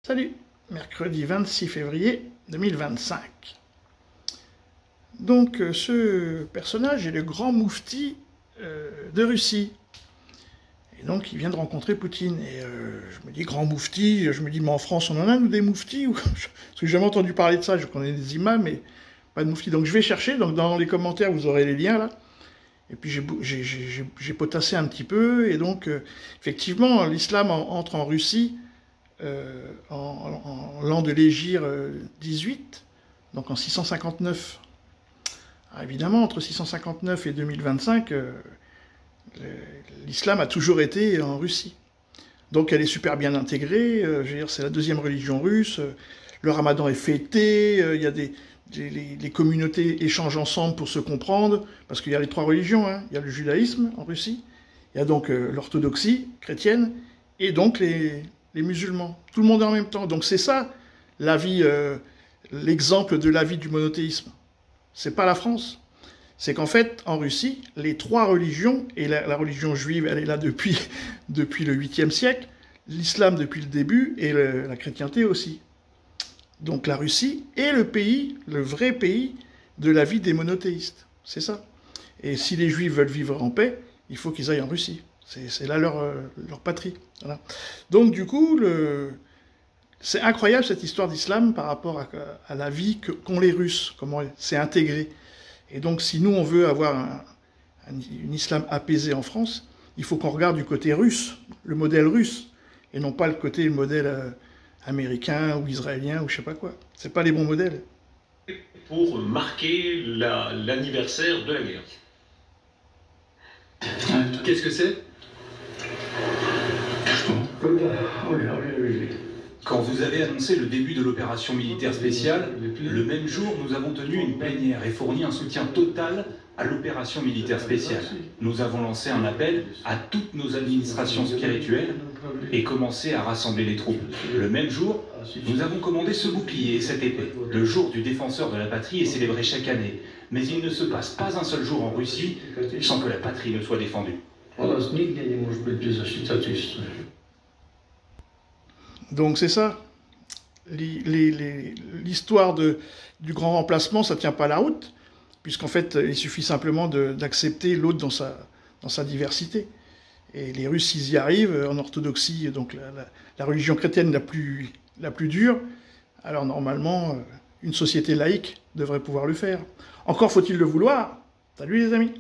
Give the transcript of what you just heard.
Salut, mercredi 26 février 2025. Donc ce personnage est le grand moufti de Russie. Et donc il vient de rencontrer Poutine. Et je me dis grand moufti, je me dis mais en France on en a nous des mouftis Parce que j'ai jamais entendu parler de ça, je connais des imams mais pas de moufti. Donc je vais chercher, donc dans les commentaires vous aurez les liens là. Et puis j'ai potassé un petit peu, et donc effectivement l'islam entre en Russie en l'an de l'Hégire 18, donc en 659. Alors évidemment, entre 659 et 2025, l'islam a toujours été en Russie. Donc elle est super bien intégrée, je veux dire, c'est la deuxième religion russe, le ramadan est fêté, il y a les communautés échangent ensemble pour se comprendre, parce qu'il y a les trois religions, hein. Il y a le judaïsme en Russie, il y a donc l'orthodoxie chrétienne, et donc les musulmans. Tout le monde en même temps. Donc c'est ça, la vie, l'exemple de la vie du monothéisme. C'est pas la France. C'est qu'en fait, en Russie, les trois religions, et la religion juive, elle est là depuis le 8e siècle, l'islam depuis le début, et la chrétienté aussi. Donc la Russie est le pays, le vrai pays de la vie des monothéistes. C'est ça. Et si les juifs veulent vivre en paix, il faut qu'ils aillent en Russie. C'est là leur patrie. Voilà. Donc du coup, c'est incroyable cette histoire d'islam par rapport à la vie qu'ont les Russes, comment c'est intégré. Et donc si nous on veut avoir un islam apaisé en France, il faut qu'on regarde du côté russe, le modèle russe, et non pas le modèle américain ou israélien ou je sais pas quoi. C'est pas les bons modèles. Pour marquer l'anniversaire de la guerre. Qu'est-ce que c'est ? Quand vous avez annoncé le début de l'opération militaire spéciale, le même jour, nous avons tenu une plénière et fourni un soutien total à l'opération militaire spéciale. Nous avons lancé un appel à toutes nos administrations spirituelles et commencé à rassembler les troupes. Le même jour, nous avons commandé ce bouclier et cette épée. Le jour du défenseur de la patrie est célébré chaque année, mais il ne se passe pas un seul jour en Russie sans que la patrie ne soit défendue. Donc c'est ça. L'histoire du grand remplacement, ça ne tient pas la route, puisqu'en fait, il suffit simplement d'accepter l'autre dans sa diversité. Et les Russes, ils y arrivent, en orthodoxie, donc la religion chrétienne la plus dure, alors normalement, une société laïque devrait pouvoir le faire. Encore faut-il le vouloir. Salut les amis.